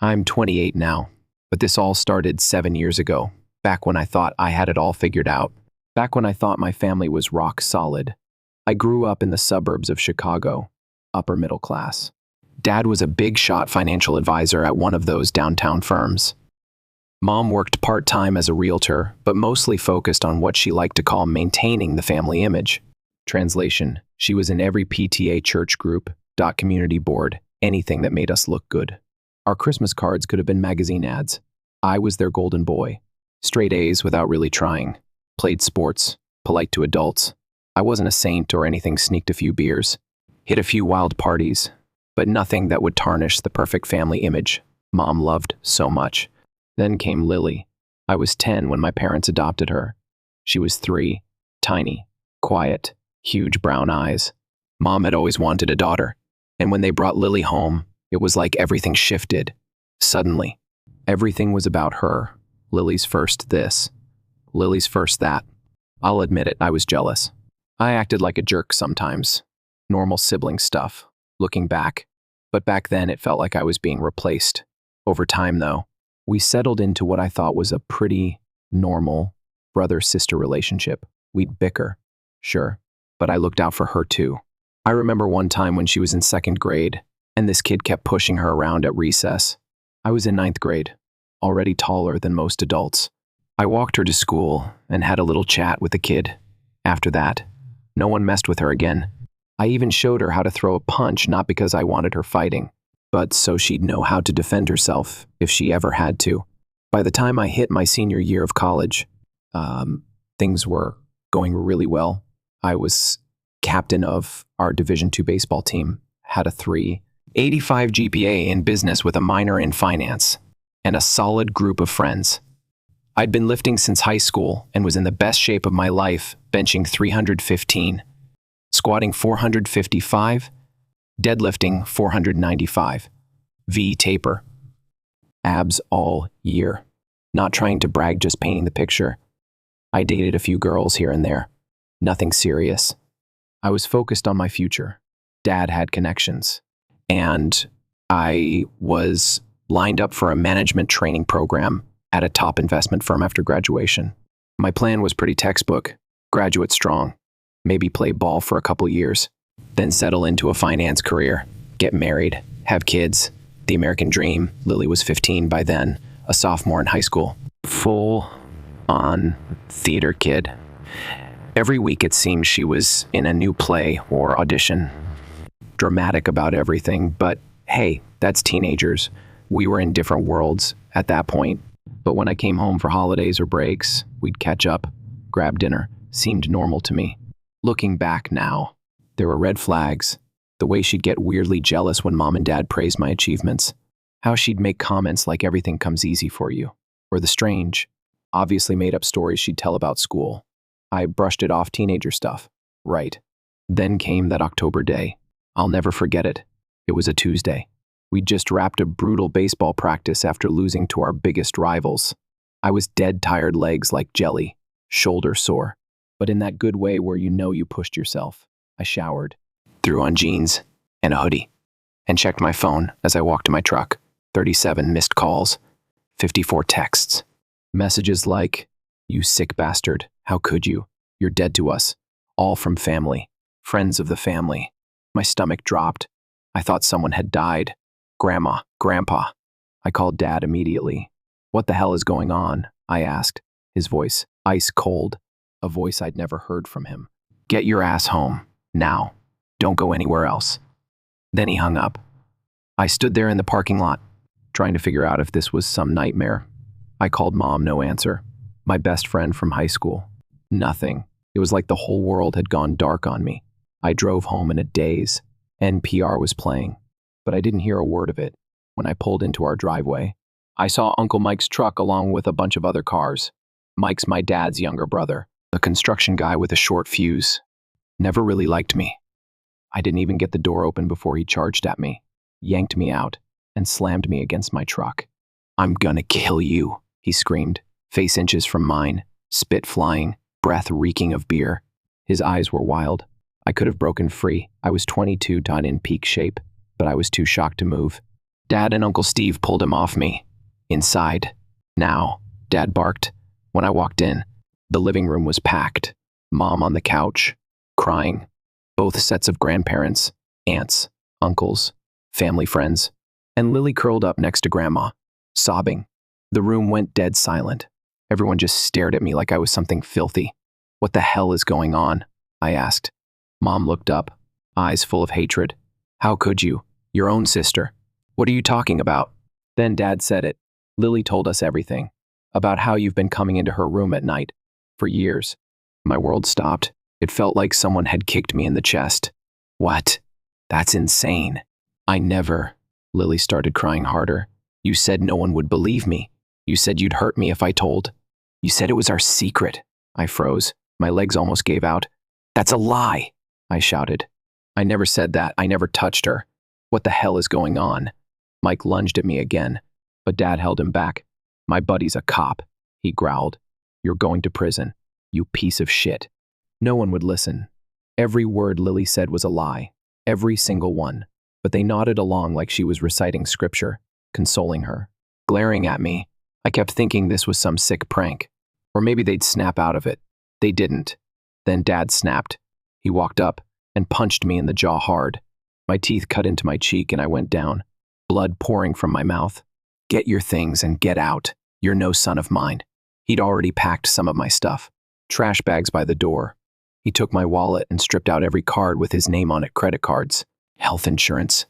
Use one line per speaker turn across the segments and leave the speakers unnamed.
I'm 28 now, but this all started 7 years ago, back when I thought I had it all figured out, back when I thought my family was rock solid. I grew up in the suburbs of Chicago, upper middle class. Dad was a big shot financial advisor at one of those downtown firms. Mom worked part-time as a realtor, but mostly focused on what she liked to call maintaining the family image. Translation: she was in every PTA church group, community board, anything that made us look good. Our Christmas cards could have been magazine ads. I was their golden boy. Straight A's without really trying. Played sports, polite to adults. I wasn't a saint or anything, sneaked a few beers. Hit a few wild parties, but nothing that would tarnish the perfect family image Mom loved so much. Then came Lily. I was 10 when my parents adopted her. She was 3, tiny, quiet, huge brown eyes. Mom had always wanted a daughter, and when they brought Lily home, it was like everything shifted. Suddenly, everything was about her. Lily's first this, Lily's first that. I'll admit it, I was jealous. I acted like a jerk sometimes. Normal sibling stuff, looking back. But back then it felt like I was being replaced. Over time, though, we settled into what I thought was a pretty normal brother-sister relationship. We'd bicker, sure, but I looked out for her too. I remember one time when she was in 2nd grade, and this kid kept pushing her around at recess. I was in 9th grade, already taller than most adults. I walked her to school and had a little chat with the kid. After that, no one messed with her again. I even showed her how to throw a punch, not because I wanted her fighting, but so she'd know how to defend herself if she ever had to. By the time I hit my senior year of college, things were going really well. I was captain of our Division II baseball team, had a 3.85 GPA in business with a minor in finance, and a solid group of friends. I'd been lifting since high school and was in the best shape of my life, benching 315, squatting 455, deadlifting 495, V taper. Abs all year. Not trying to brag, just painting the picture. I dated a few girls here and there. Nothing serious. I was focused on my future. Dad had connections. And I was lined up for a management training program at a top investment firm after graduation. My plan was pretty textbook, graduate strong, maybe play ball for a couple years, then settle into a finance career, get married, have kids, the American dream. Lily was 15 by then, a sophomore in high school. Full-on theater kid. Every week it seemed she was in a new play or audition. Dramatic about everything, but hey, that's teenagers. We were in different worlds at that point. But when I came home for holidays or breaks, we'd catch up, grab dinner. Seemed normal to me. Looking back now, there were red flags. The way she'd get weirdly jealous when Mom and Dad praised my achievements. How she'd make comments like everything comes easy for you. Or the strange, obviously made up stories she'd tell about school. I brushed it off, teenager stuff. Right. Then came that October day. I'll never forget it. It was a Tuesday. We'd just wrapped a brutal baseball practice after losing to our biggest rivals. I was dead tired, legs like jelly, shoulder sore, but in that good way where you know you pushed yourself. I showered, threw on jeans and a hoodie, and checked my phone as I walked to my truck. 37 missed calls, 54 texts. Messages like, "You sick bastard, how could you? You're dead to us." All from family, friends of the family. My stomach dropped. I thought someone had died. Grandma, Grandpa. I called Dad immediately. "What the hell is going on?" I asked, his voice ice cold, a voice I'd never heard from him. "Get your ass home, now. Don't go anywhere else." Then he hung up. I stood there in the parking lot, trying to figure out if this was some nightmare. I called Mom, no answer. My best friend from high school, nothing. It was like the whole world had gone dark on me. I drove home in a daze. NPR was playing, but I didn't hear a word of it. When I pulled into our driveway, I saw Uncle Mike's truck along with a bunch of other cars. Mike's my dad's younger brother, a construction guy with a short fuse. Never really liked me. I didn't even get the door open before he charged at me, yanked me out, and slammed me against my truck. "I'm gonna kill you," he screamed, face inches from mine, spit flying, breath reeking of beer. His eyes were wild. I could have broken free. I was 22, in peak shape, but I was too shocked to move. Dad and Uncle Steve pulled him off me. Inside. Now, Dad barked. When I walked in, the living room was packed. Mom on the couch, crying. Both sets of grandparents, aunts, uncles, family friends, and Lily curled up next to Grandma, sobbing. The room went dead silent. Everyone just stared at me like I was something filthy. What the hell is going on? I asked. Mom looked up, eyes full of hatred. How could you? Your own sister. What are you talking about? Then Dad said it. Lily told us everything. About how you've been coming into her room at night. For years. My world stopped. It felt like someone had kicked me in the chest. What? That's insane. I never. Lily started crying harder. You said no one would believe me. You said you'd hurt me if I told. You said it was our secret. I froze. My legs almost gave out. That's a lie, I shouted. I never said that. I never touched her. What the hell is going on? Mike lunged at me again, but Dad held him back. My buddy's a cop, he growled. You're going to prison, you piece of shit. No one would listen. Every word Lily said was a lie. Every single one. But they nodded along like she was reciting scripture, consoling her. Glaring at me, I kept thinking this was some sick prank. Or maybe they'd snap out of it. They didn't. Then Dad snapped. He walked up and punched me in the jaw hard. My teeth cut into my cheek and I went down, blood pouring from my mouth. Get your things and get out. You're no son of mine. He'd already packed some of my stuff. Trash bags by the door. He took my wallet and stripped out every card with his name on it, credit cards, health insurance,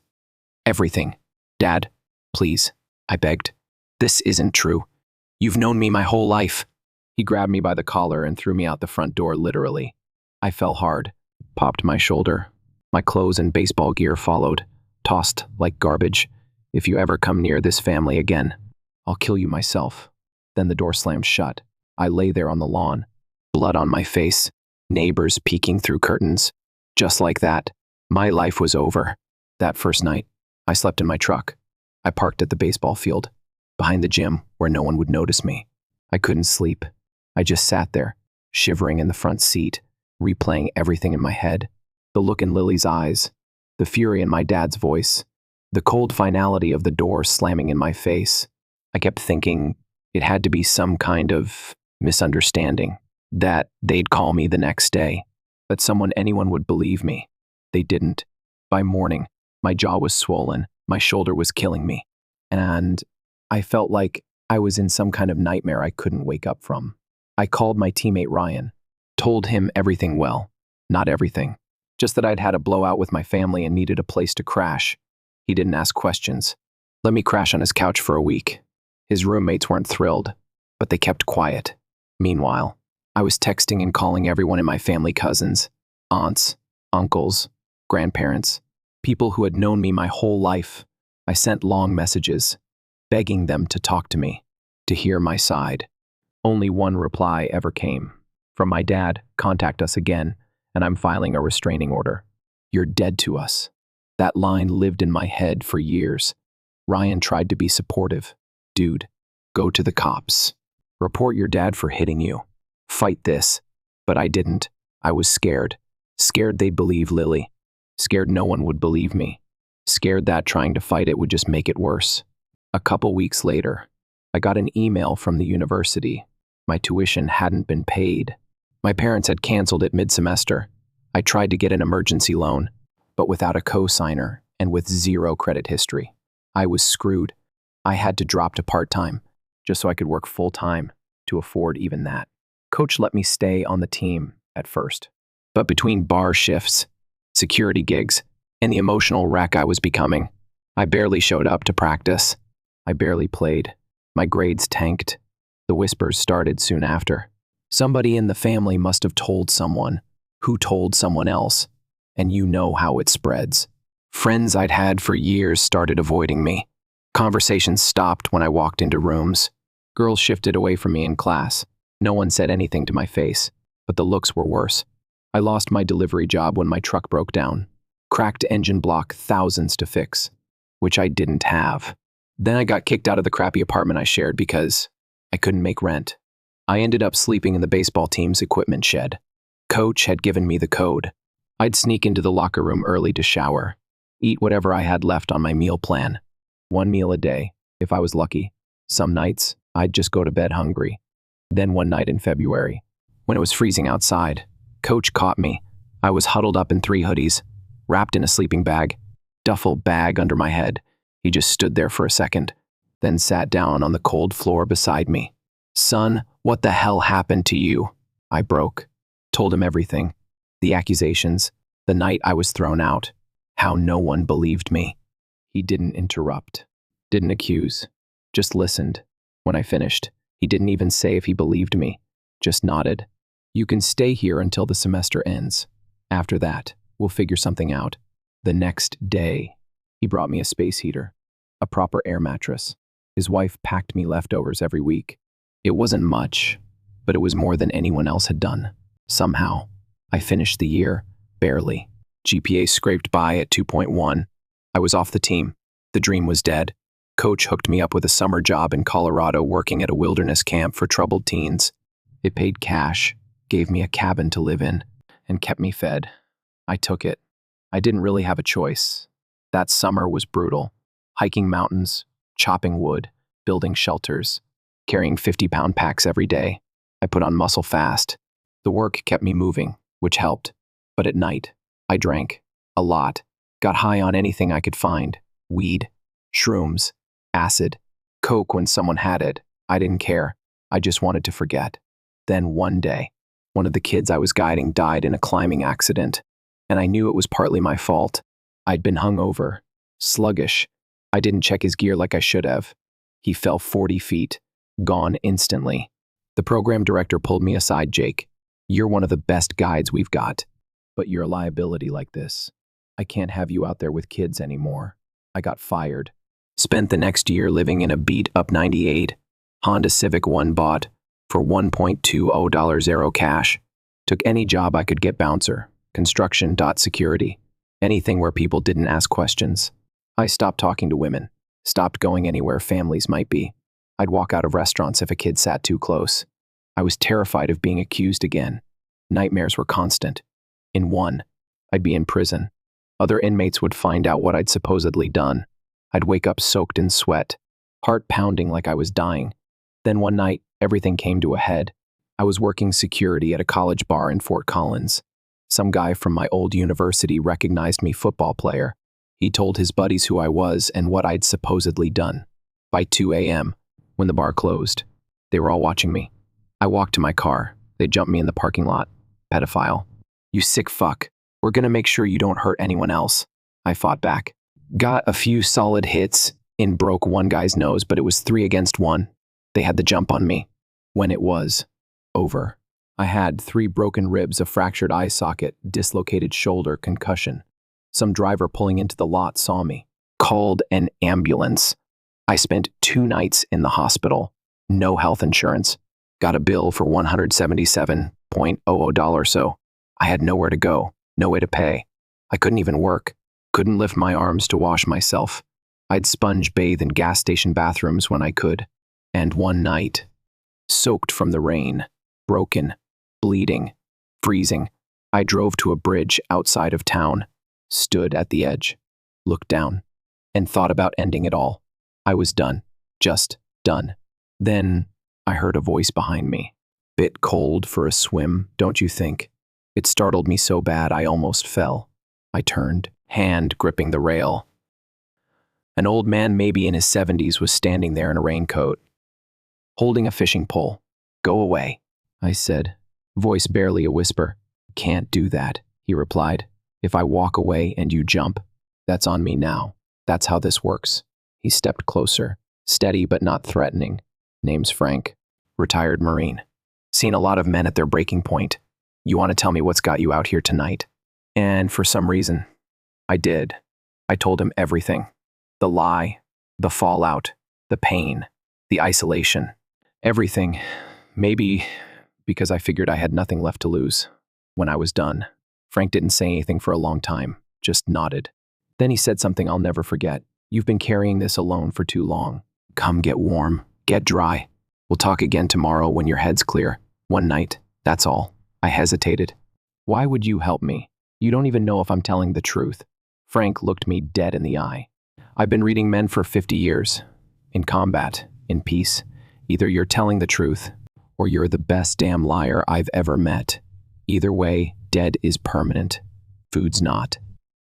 everything. Dad, please, I begged. This isn't true. You've known me my whole life. He grabbed me by the collar and threw me out the front door, literally. I fell hard, popped my shoulder. My clothes and baseball gear followed, tossed like garbage. If you ever come near this family again, I'll kill you myself. Then the door slammed shut. I lay there on the lawn, blood on my face, neighbors peeking through curtains. Just like that, my life was over. That first night, I slept in my truck. I parked at the baseball field, behind the gym where no one would notice me. I couldn't sleep. I just sat there, shivering in the front seat, replaying everything in my head. The look in Lily's eyes, the fury in my dad's voice, the cold finality of the door slamming in my face. I kept thinking it had to be some kind of misunderstanding, that they'd call me the next day, that anyone would believe me. They didn't. By morning, my jaw was swollen, my shoulder was killing me, and I felt like I was in some kind of nightmare I couldn't wake up from. I called my teammate Ryan, told him everything well, not everything, just that I'd had a blowout with my family and needed a place to crash. He didn't ask questions. Let me crash on his couch for a week. His roommates weren't thrilled, but they kept quiet. Meanwhile, I was texting and calling everyone in my family, cousins, aunts, uncles, grandparents, people who had known me my whole life. I sent long messages, begging them to talk to me, to hear my side. Only one reply ever came. From my dad, contact us again, and I'm filing a restraining order. You're dead to us. That line lived in my head for years. Ryan tried to be supportive. Dude, go to the cops. Report your dad for hitting you. Fight this. But I didn't. I was scared. Scared they'd believe Lily. Scared no one would believe me. Scared that trying to fight it would just make it worse. A couple weeks later, I got an email from the university. My tuition hadn't been paid. My parents had canceled it mid-semester. I tried to get an emergency loan, but without a co-signer and with zero credit history. I was screwed. I had to drop to part-time, just so I could work full-time to afford even that. Coach let me stay on the team at first. But between bar shifts, security gigs, and the emotional wreck I was becoming, I barely showed up to practice. I barely played. My grades tanked. The whispers started soon after. Somebody in the family must have told someone who told someone else, and you know how it spreads. Friends I'd had for years started avoiding me. Conversations stopped when I walked into rooms. Girls shifted away from me in class. No one said anything to my face, but the looks were worse. I lost my delivery job when my truck broke down. Cracked engine block, thousands to fix, which I didn't have. Then I got kicked out of the crappy apartment I shared because I couldn't make rent. I ended up sleeping in the baseball team's equipment shed. Coach had given me the code. I'd sneak into the locker room early to shower, eat whatever I had left on my meal plan, One meal a day, if I was lucky. Some nights, I'd just go to bed hungry. Then one night in February, when it was freezing outside, Coach caught me. I was huddled up in 3 hoodies, wrapped in a sleeping bag, duffel bag under my head. He just stood there for a second, then sat down on the cold floor beside me. "Son, what the hell happened to you?" I broke. Told him everything. The accusations, the night I was thrown out, how no one believed me. He didn't interrupt, didn't accuse, just listened. When I finished, he didn't even say if he believed me, just nodded. "You can stay here until the semester ends. After that, we'll figure something out." The next day, he brought me a space heater, a proper air mattress. His wife packed me leftovers every week. It wasn't much, but it was more than anyone else had done. Somehow, I finished the year, barely. GPA scraped by at 2.1. I was off the team. The dream was dead. Coach hooked me up with a summer job in Colorado working at a wilderness camp for troubled teens. It paid cash, gave me a cabin to live in, and kept me fed. I took it. I didn't really have a choice. That summer was brutal. Hiking mountains, chopping wood, building shelters, carrying 50-pound packs every day. I put on muscle fast. The work kept me moving, which helped. But at night, I drank. A lot. Got high on anything I could find. Weed, shrooms, acid, coke when someone had it. I didn't care. I just wanted to forget. Then one day, one of the kids I was guiding died in a climbing accident, and I knew it was partly my fault. I'd been hungover, sluggish. I didn't check his gear like I should have. He fell 40 feet, gone instantly. The program director pulled me aside. "Jake, you're one of the best guides we've got, but you're a liability like this. I can't have you out there with kids anymore." I got fired. Spent the next year living in a beat-up 98 Honda Civic one bought for $1.20 zero cash. Took any job I could get: bouncer, construction, security, anything where people didn't ask questions. I stopped talking to women, stopped going anywhere families might be. I'd walk out of restaurants if a kid sat too close. I was terrified of being accused again. Nightmares were constant. In one, I'd be in prison. Other inmates would find out what I'd supposedly done. I'd wake up soaked in sweat, heart pounding like I was dying. Then one night, everything came to a head. I was working security at a college bar in Fort Collins. Some guy from my old university recognized me, football player. He told his buddies who I was and what I'd supposedly done. By 2 a.m., when the bar closed, they were all watching me. I walked to my car. They jumped me in the parking lot. "Pedophile. You sick fuck. We're gonna make sure you don't hurt anyone else." I fought back. Got a few solid hits and broke one guy's nose, but it was 3 against 1. They had the jump on me. When it was over, I had 3 broken ribs, a fractured eye socket, dislocated shoulder, concussion. Some driver pulling into the lot saw me, called an ambulance. I spent 2 nights in the hospital. No health insurance. Got a bill for $177.00. So I had nowhere to go, no way to pay. I couldn't even work. Couldn't lift my arms to wash myself. I'd sponge bathe in gas station bathrooms when I could. And one night, soaked from the rain, broken, bleeding, freezing, I drove to a bridge outside of town, stood at the edge, looked down, and thought about ending it all. I was done, just done. Then I heard a voice behind me. "Bit cold for a swim, don't you think?" It startled me so bad I almost fell. I turned, hand gripping the rail. An old man, maybe in his 70s, was standing there in a raincoat, holding a fishing pole. "Go away," I said, voice barely a whisper. "Can't do that," he replied. "If I walk away and you jump, that's on me now. That's how this works." He stepped closer, steady but not threatening. "Name's Frank, retired Marine. Seen a lot of men at their breaking point. You want to tell me what's got you out here tonight?" And for some reason, I did. I told him everything. The lie, the fallout, the pain, the isolation. Everything. Maybe because I figured I had nothing left to lose. When I was done, Frank didn't say anything for a long time, just nodded. Then he said something I'll never forget. "You've been carrying this alone for too long. Come get warm, get dry. We'll talk again tomorrow when your head's clear. One night, that's all." I hesitated. "Why would you help me? You don't even know if I'm telling the truth." Frank looked me dead in the eye. I've been reading men for 50 years. In combat, in peace, either you're telling the truth or you're the best damn liar I've ever met. Either way, dead is permanent. Food's not.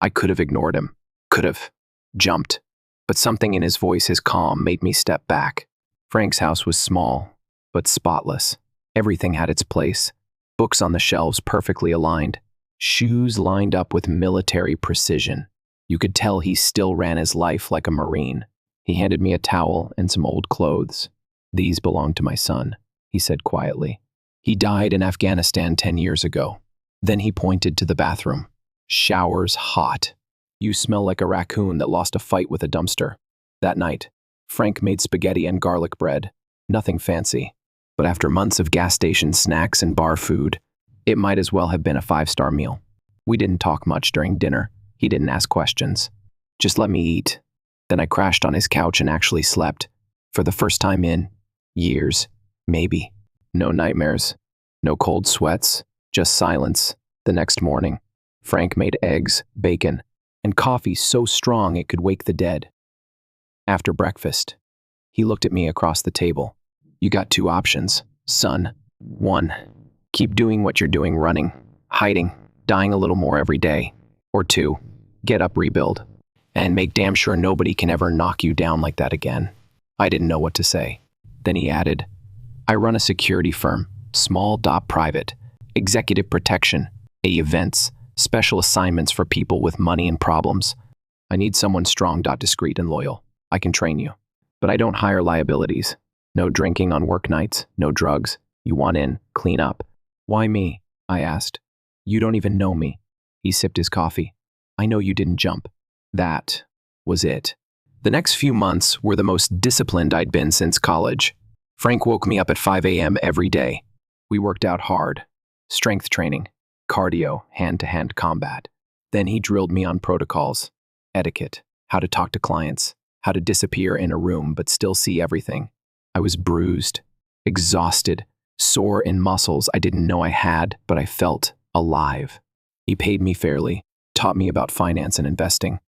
I could have ignored him. Could have. Jumped. But something in his voice, his calm, made me step back. Frank's house was small, but spotless. Everything had its place. Books on the shelves perfectly aligned. Shoes lined up with military precision. You could tell he still ran his life like a Marine. He handed me a towel and some old clothes. "These belong to my son," he said quietly. "He died in Afghanistan 10 years ago." Then he pointed to the bathroom. "Shower's hot. You smell like a raccoon that lost a fight with a dumpster." That night, Frank made spaghetti and garlic bread. Nothing fancy. But after months of gas station snacks and bar food, it might as well have been a 5-star meal. We didn't talk much during dinner. He didn't ask questions. Just let me eat. Then I crashed on his couch and actually slept. For the first time in years, maybe. No nightmares. No cold sweats. Just silence. The next morning, Frank made eggs, bacon, and coffee so strong it could wake the dead. After breakfast, he looked at me across the table. "You got 2 options, son. 1, keep doing what you're doing, running, hiding, dying a little more every day. Or 2, get up, rebuild, and make damn sure nobody can ever knock you down like that again." I didn't know what to say. Then he added, "I run a security firm, small.private, executive protection, events, special assignments for people with money and problems. I need someone strong.discreet and loyal. I can train you. But I don't hire liabilities. No drinking on work nights, no drugs. You want in, clean up." "Why me?" I asked. "You don't even know me." He sipped his coffee. "I know you didn't jump." That was it. The next few months were the most disciplined I'd been since college. Frank woke me up at 5 a.m. every day. We worked out hard. Strength training, cardio, hand-to-hand combat. Then he drilled me on protocols, etiquette, how to talk to clients, how to disappear in a room but still see everything. I was bruised, exhausted, sore in muscles I didn't know I had, but I felt alive. He paid me fairly, taught me about finance and investing,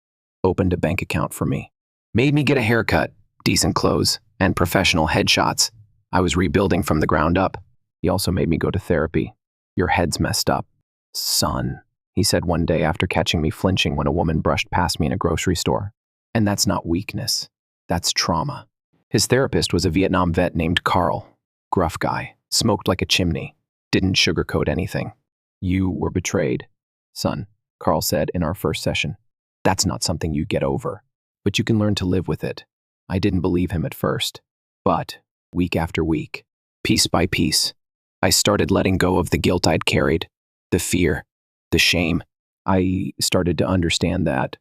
opened a bank account for me, made me get a haircut, decent clothes, and professional headshots. I was rebuilding from the ground up. He also made me go to therapy. "Your head's messed up, son," he said one day after catching me flinching when a woman brushed past me in a grocery store. "And that's not weakness. That's trauma." His therapist was a Vietnam vet named Carl. Gruff guy, smoked like a chimney, didn't sugarcoat anything. "You were betrayed, son," Carl said in our first session. "That's not something you get over, but you can learn to live with it." I didn't believe him at first, but week after week, piece by piece, I started letting go of the guilt I'd carried, the fear, the shame. I started to understand that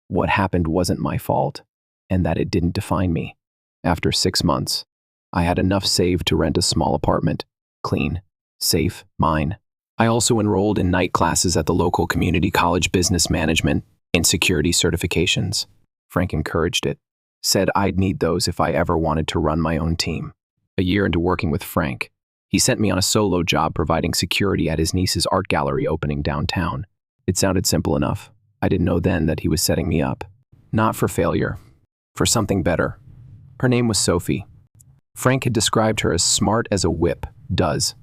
what happened wasn't my fault and that it didn't define me. After 6 months, I had enough saved to rent a small apartment, clean, safe, mine. I also enrolled in night classes at the local community college, business management and security certifications. Frank encouraged it, said I'd need those if I ever wanted to run my own team. A year into working with Frank, he sent me on a solo job providing security at his niece's art gallery opening downtown. It sounded simple enough. I didn't know then that he was setting me up. Not for failure, for something better. Her name was Sophie. Frank had described her as smart as a whip does,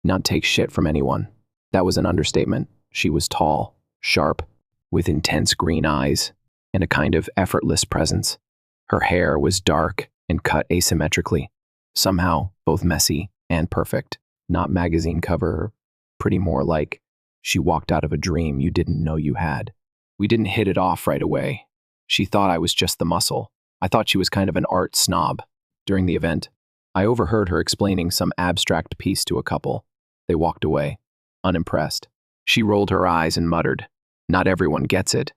not take shit from anyone. That was an understatement. She was tall, sharp, with intense green eyes, and a kind of effortless presence. Her hair was dark and cut asymmetrically, somehow both messy and perfect. Not magazine cover, pretty more like she walked out of a dream you didn't know you had. We didn't hit it off right away. She thought I was just the muscle. I thought she was kind of an art snob. During the event, I overheard her explaining some abstract piece to a couple. They walked away, unimpressed. She rolled her eyes and muttered, "Not everyone gets it."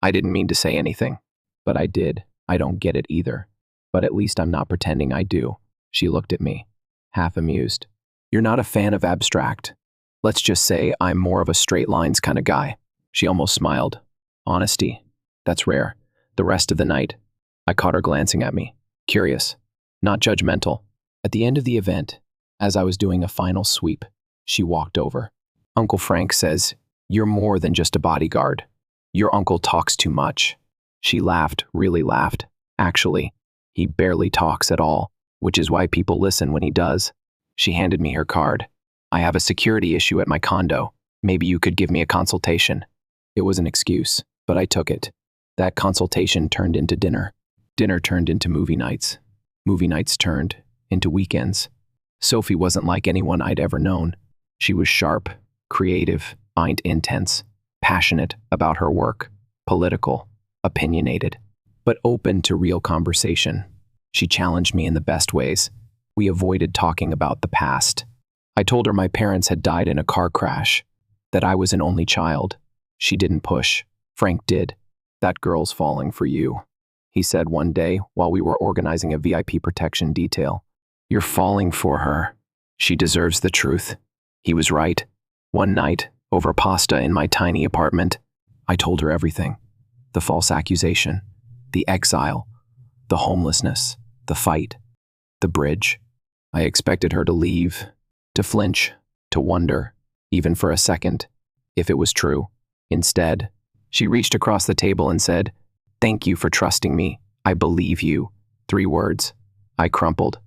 I didn't mean to say anything, but I did. I don't get it either. But at least I'm not pretending I do. She looked at me, half amused. "You're not a fan of abstract. Let's just say I'm more of a straight lines kind of guy." She almost smiled. Honesty, that's rare. The rest of the night, I caught her glancing at me, curious, not judgmental. At the end of the event, as I was doing a final sweep, she walked over. "Uncle Frank says, you're more than just a bodyguard. Your uncle talks too much." She laughed, really laughed. Actually, he barely talks at all, which is why people listen when he does. She handed me her card. I have a security issue at my condo. Maybe you could give me a consultation. It was an excuse, but I took it. That consultation turned into dinner. Dinner turned into movie nights. Movie nights turned into weekends. Sophie wasn't like anyone I'd ever known. She was sharp, creative, and intense, passionate about her work, political, opinionated, but open to real conversation. She challenged me in the best ways. We avoided talking about the past. I told her my parents had died in a car crash, that I was an only child. She didn't push. Frank did. That girl's falling for you, he said one day while we were organizing a VIP protection detail. You're falling for her. She deserves the truth. He was right. One night, over pasta in my tiny apartment, I told her everything. The false accusation, the exile, the homelessness, the fight, the bridge. I expected her to leave, to flinch, to wonder, even for a second, if it was true. Instead, she reached across the table and said, "Thank you for trusting me. I believe you." 3 words. I crumpled,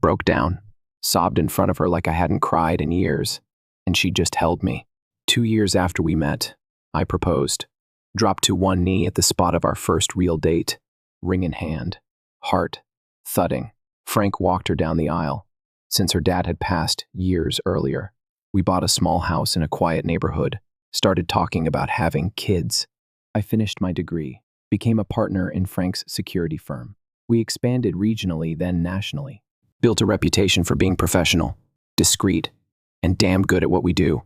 broke down, sobbed in front of her like I hadn't cried in years, and she just held me. 2 years after we met, I proposed, dropped to one knee at the spot of our first real date, ring in hand, heart thudding. Frank walked her down the aisle. Since her dad had passed years earlier, we bought a small house in a quiet neighborhood, started talking about having kids. I finished my degree, became a partner in Frank's security firm. We expanded regionally, then nationally. Built a reputation for being professional, discreet, and damn good at what we do.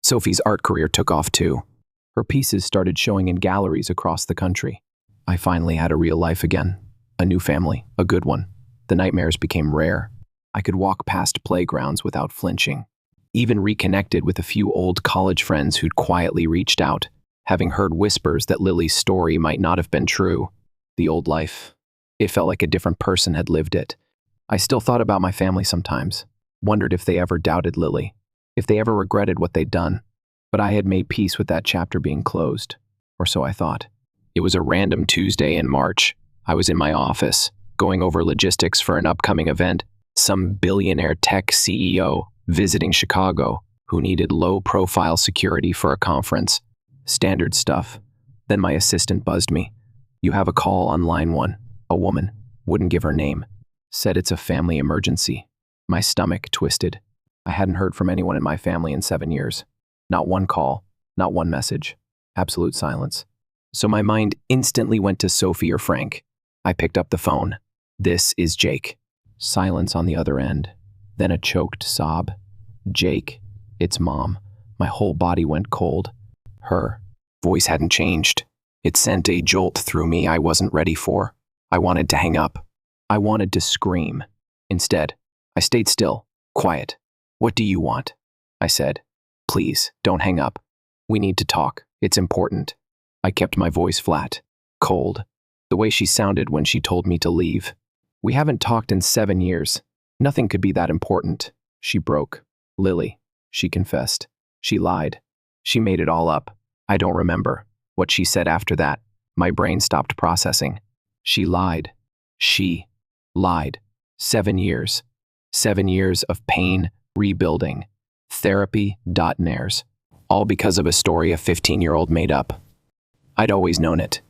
Sophie's art career took off too. Her pieces started showing in galleries across the country. I finally had a real life again, a new family, a good one. The nightmares became rare. I could walk past playgrounds without flinching. Even reconnected with a few old college friends who'd quietly reached out, having heard whispers that Lily's story might not have been true. The old life. It felt like a different person had lived it. I still thought about my family sometimes, wondered if they ever doubted Lily, if they ever regretted what they'd done. But I had made peace with that chapter being closed, or so I thought. It was a random Tuesday in March. I was in my office, going over logistics for an upcoming event. Some billionaire tech CEO visiting Chicago who needed low-profile security for a conference. Standard stuff. Then my assistant buzzed me. "You have a call on line 1. A woman, wouldn't give her name, said it's a family emergency." My stomach twisted. I hadn't heard from anyone in my family in 7 years. Not one call, not one message. Absolute silence. So my mind instantly went to Sophie or Frank. I picked up the phone. "This is Jake." Silence on the other end. Then a choked sob. "Jake, it's Mom." My whole body went cold. Her voice hadn't changed. It sent a jolt through me I wasn't ready for. I wanted to hang up. I wanted to scream. Instead, I stayed still, quiet. "What do you want?" I said. "Please, don't hang up. We need to talk. It's important." I kept my voice flat, cold, the way she sounded when she told me to leave. "We haven't talked in 7 years. Nothing could be that important." She broke. "Lily," she confessed. She lied. She made it all up. I don't remember what she said after that. My brain stopped processing. She lied. She lied. 7 years. 7 years of pain, rebuilding, therapy, nares. All because of a story a 15-year-old made up. I'd always known it,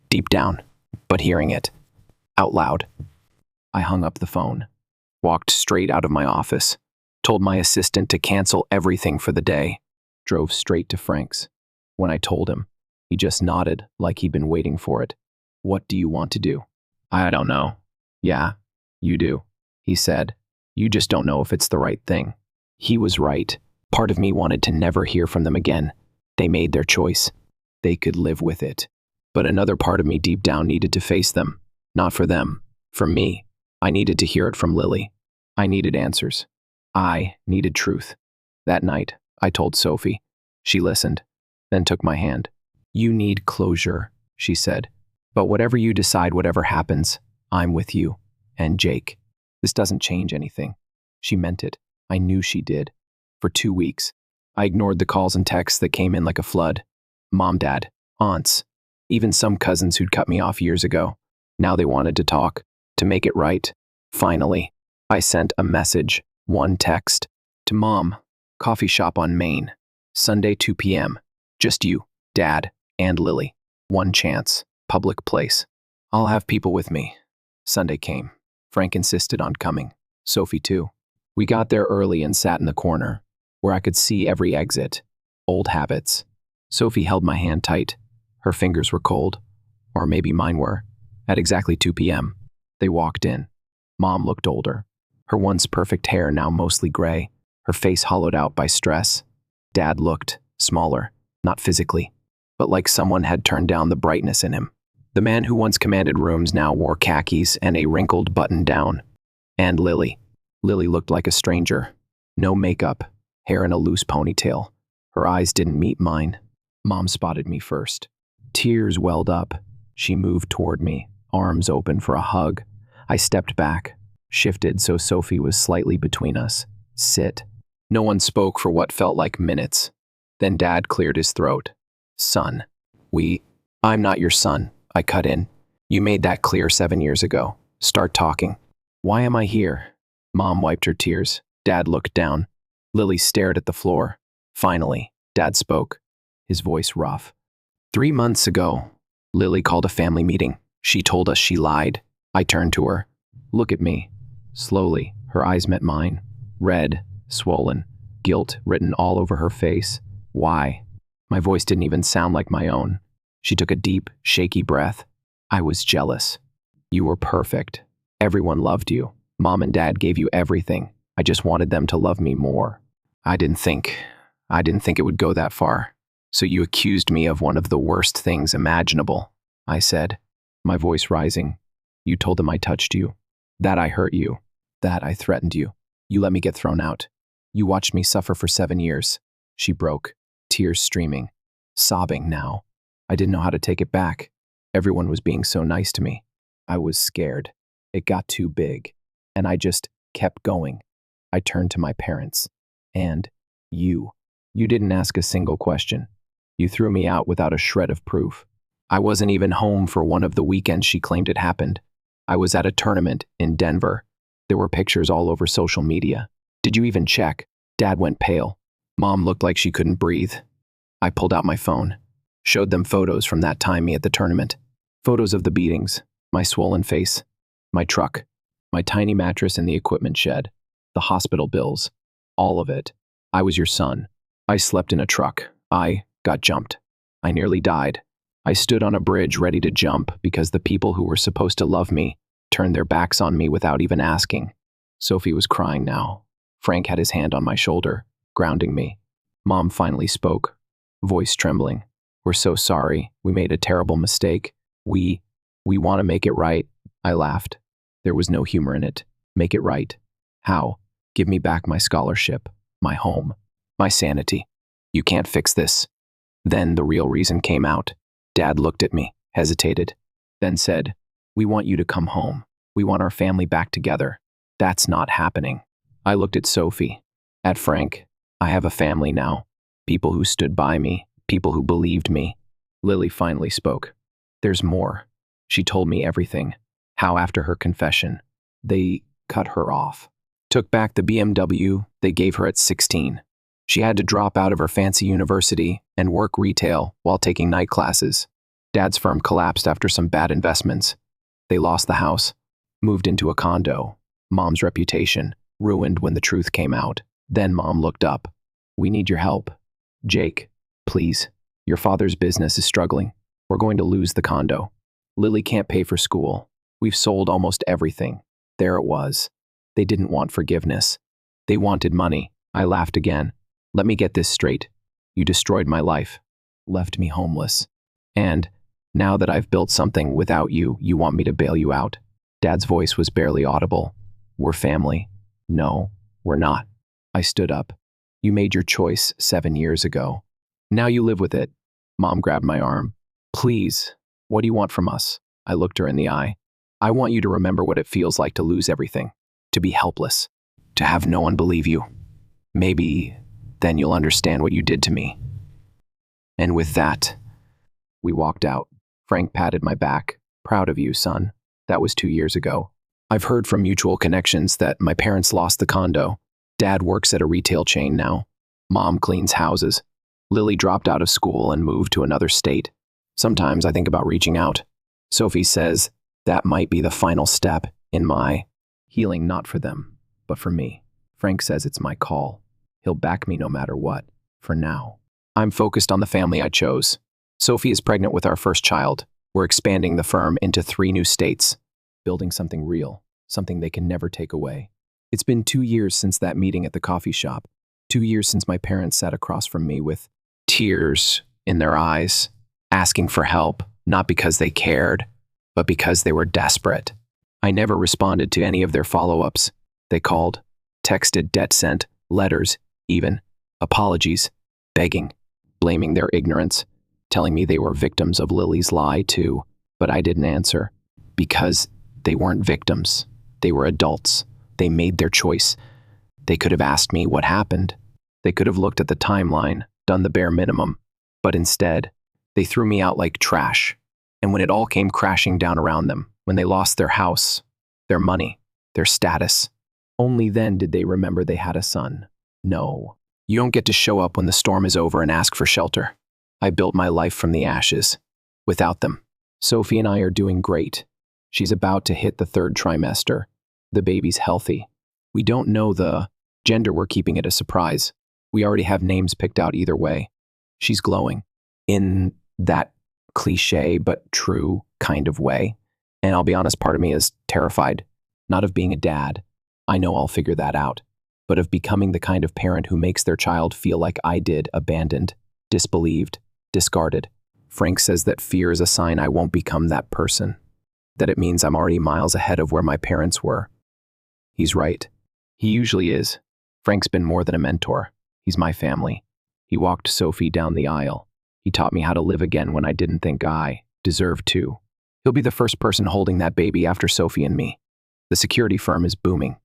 deep down, but hearing it, out loud. I hung up the phone, walked straight out of my office, told my assistant to cancel everything for the day, drove straight to Frank's. When I told him, he just nodded like he'd been waiting for it. "What do you want to do?" "I don't know." "Yeah, you do," he said. "You just don't know if it's the right thing." He was right. Part of me wanted to never hear from them again. They made their choice. They could live with it. But another part of me deep down needed to face them. Not for them, for me. I needed to hear it from Lily. I needed answers. I needed truth. That night, I told Sophie. She listened, then took my hand. "You need closure," she said. "But whatever you decide, whatever happens, I'm with you. And Jake. This doesn't change anything." She meant it. I knew she did. For 2 weeks, I ignored the calls and texts that came in like a flood. Mom, Dad, aunts, Even some cousins who'd cut me off years ago. Now they wanted to talk, to make it right. Finally, I sent a message, one text, to Mom, coffee shop on Main, Sunday 2 p.m. Just you, Dad, and Lily. One chance, public place. I'll have people with me. Sunday came. Frank insisted on coming. Sophie too. We got there early and sat in the corner, where I could see every exit. Old habits. Sophie held my hand tight. Her fingers were cold. Or maybe mine were. At exactly 2 p.m., they walked in. Mom looked older. Her once perfect hair now mostly gray, her face hollowed out by stress. Dad looked smaller, not physically, but like someone had turned down the brightness in him. The man who once commanded rooms now wore khakis and a wrinkled button-down. And Lily. Lily looked like a stranger. No makeup, hair in a loose ponytail. Her eyes didn't meet mine. Mom spotted me first. Tears welled up. She moved toward me, arms open for a hug. I stepped back, shifted so Sophie was slightly between us. Sit. No one spoke for what felt like minutes. Then Dad cleared his throat. Son. I'm not your son, I cut in. You made that clear 7 years ago. Start talking. Why am I here? Mom wiped her tears. Dad looked down. Lily stared at the floor. Finally, Dad spoke, his voice rough. 3 months ago, Lily called a family meeting. She told us she lied. I turned to her. Look at me. Slowly, her eyes met mine. Red, swollen, guilt written all over her face. Why? My voice didn't even sound like my own. She took a deep, shaky breath. I was jealous. You were perfect. Everyone loved you. Mom and Dad gave you everything. I just wanted them to love me more. I didn't think it would go that far. So you accused me of one of the worst things imaginable, I said, my voice rising. You told them I touched you, that I hurt you, that I threatened you. You let me get thrown out. You watched me suffer for 7 years. She broke, tears streaming, sobbing now. I didn't know how to take it back. Everyone was being so nice to me. I was scared. It got too big, and I just kept going. I turned to my parents. And you didn't ask a single question. You threw me out without a shred of proof. I wasn't even home for one of the weekends she claimed it happened. I was at a tournament in Denver. There were pictures all over social media. Did you even check? Dad went pale. Mom looked like she couldn't breathe. I pulled out my phone, showed them photos from that time me at the tournament. Photos of the beatings, my swollen face, my truck, my tiny mattress in the equipment shed, the hospital bills, all of it. I was your son. I slept in a truck. I got jumped. I nearly died. I stood on a bridge ready to jump because the people who were supposed to love me turned their backs on me without even asking. Sophie was crying now. Frank had his hand on my shoulder, grounding me. Mom finally spoke, voice trembling. We're so sorry. We made a terrible mistake. We want to make it right. I laughed. There was no humor in it. Make it right. How? Give me back my scholarship, my home, my sanity. You can't fix this. Then the real reason came out. Dad looked at me, hesitated, then said, we want you to come home. We want our family back together. That's not happening. I looked at Sophie, at Frank. I have a family now. People who stood by me, people who believed me. Lily finally spoke. There's more. She told me everything. How after her confession, they cut her off. Took back the BMW they gave her at 16. She had to drop out of her fancy university and work retail while taking night classes. Dad's firm collapsed after some bad investments. They lost the house, moved into a condo. Mom's reputation ruined when the truth came out. Then Mom looked up. We need your help. Jake, please. Your father's business is struggling. We're going to lose the condo. Lily can't pay for school. We've sold almost everything. There it was. They didn't want forgiveness. They wanted money. I laughed again. Let me get this straight. You destroyed my life, left me homeless. And now that I've built something without you, you want me to bail you out. Dad's voice was barely audible. We're family. No, we're not. I stood up. You made your choice 7 years ago. Now you live with it. Mom grabbed my arm. Please, what do you want from us? I looked her in the eye. I want you to remember what it feels like to lose everything, to be helpless, to have no one believe you. Maybe then you'll understand what you did to me. And with that, we walked out. Frank patted my back. Proud of you, son. That was 2 years ago. I've heard from mutual connections that my parents lost the condo. Dad works at a retail chain now. Mom cleans houses. Lily dropped out of school and moved to another state. Sometimes I think about reaching out. Sophie says that might be the final step in my healing, not for them, but for me. Frank says it's my call. He'll back me no matter what, for now. I'm focused on the family I chose. Sophie is pregnant with our first child. We're expanding the firm into 3 new states, building something real, something they can never take away. It's been 2 years since that meeting at the coffee shop. 2 years since my parents sat across from me with tears in their eyes, asking for help, not because they cared, but because they were desperate. I never responded to any of their follow-ups. They called, texted, debt sent, letters, even, apologies, begging, blaming their ignorance, telling me they were victims of Lily's lie too, but I didn't answer because they weren't victims. They were adults. They made their choice. They could have asked me what happened. They could have looked at the timeline, done the bare minimum, but instead, they threw me out like trash. And when it all came crashing down around them, when they lost their house, their money, their status, only then did they remember they had a son. No, you don't get to show up when the storm is over and ask for shelter. I built my life from the ashes. Without them, Sophie and I are doing great. She's about to hit the 3rd trimester. The baby's healthy. We don't know the gender, we're keeping it a surprise. We already have names picked out either way. She's glowing, in that cliche but true kind of way. And I'll be honest, part of me is terrified, not of being a dad. I know I'll figure that out, but of becoming the kind of parent who makes their child feel like I did, abandoned, disbelieved, discarded. Frank says that fear is a sign I won't become that person, that it means I'm already miles ahead of where my parents were. He's right. He usually is. Frank's been more than a mentor. He's my family. He walked Sophie down the aisle. He taught me how to live again when I didn't think I deserved to. He'll be the first person holding that baby after Sophie and me. The security firm is booming.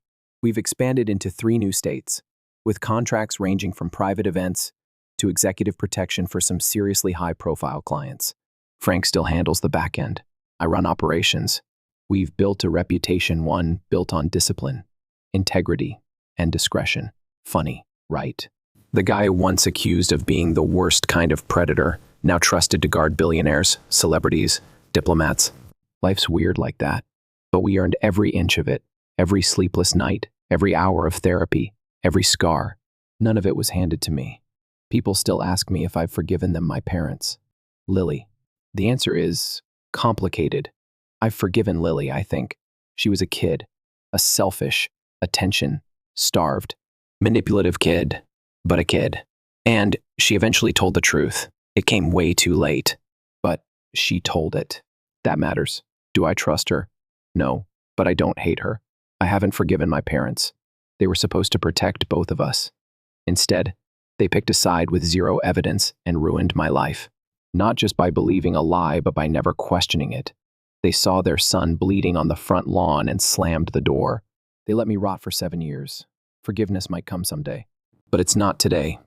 We've expanded into 3 new states, with contracts ranging from private events to executive protection for some seriously high-profile clients. Frank still handles the back end. I run operations. We've built a reputation, one built on discipline, integrity, and discretion. Funny, right? The guy once accused of being the worst kind of predator, now trusted to guard billionaires, celebrities, diplomats. Life's weird like that. But we earned every inch of it, every sleepless night, every hour of therapy, every scar. None of it was handed to me. People still ask me if I've forgiven them, my parents. Lily. The answer is complicated. I've forgiven Lily, I think. She was a kid, a selfish, attention-starved, manipulative kid, but a kid. And she eventually told the truth. It came way too late, but she told it. That matters. Do I trust her? No, but I don't hate her. I haven't forgiven my parents. They were supposed to protect both of us. Instead, they picked a side with 0 evidence and ruined my life. Not just by believing a lie, but by never questioning it. They saw their son bleeding on the front lawn and slammed the door. They let me rot for 7 years. Forgiveness might come someday, but it's not today.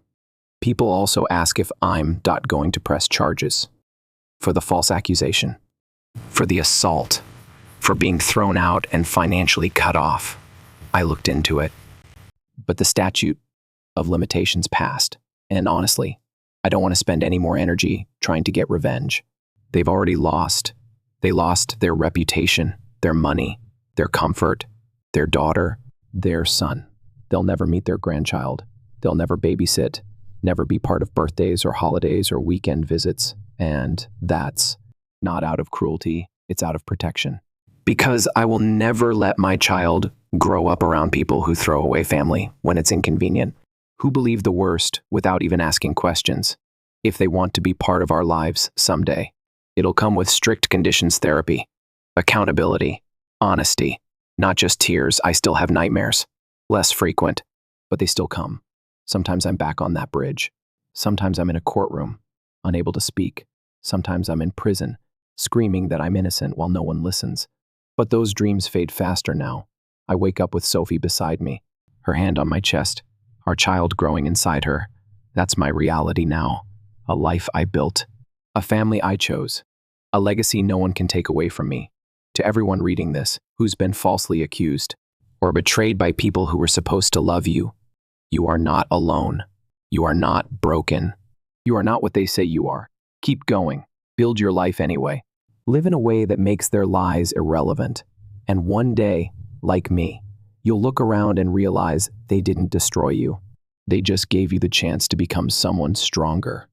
People also ask if I'm going to press charges for the false accusation, for the assault, for being thrown out and financially cut off. I looked into it, but the statute of limitations passed, and honestly, I don't want to spend any more energy trying to get revenge. They've already lost. They lost their reputation, their money, their comfort, their daughter, their son. They'll never meet their grandchild. They'll never babysit, never be part of birthdays or holidays or weekend visits. And that's not out of cruelty, it's out of protection. Because I will never let my child grow up around people who throw away family when it's inconvenient, who believe the worst without even asking questions. If they want to be part of our lives someday, it'll come with strict conditions therapy, accountability, honesty, not just tears. I still have nightmares, less frequent, but they still come. Sometimes I'm back on that bridge. Sometimes I'm in a courtroom, unable to speak. Sometimes I'm in prison, screaming that I'm innocent while no one listens. But those dreams fade faster now. I wake up with Sophie beside me, her hand on my chest, our child growing inside her. That's my reality now. A life I built. A family I chose. A legacy no one can take away from me. To everyone reading this, who's been falsely accused or betrayed by people who were supposed to love you, you are not alone. You are not broken. You are not what they say you are. Keep going. Build your life anyway. Live in a way that makes their lies irrelevant. And one day, like me, you'll look around and realize they didn't destroy you. They just gave you the chance to become someone stronger.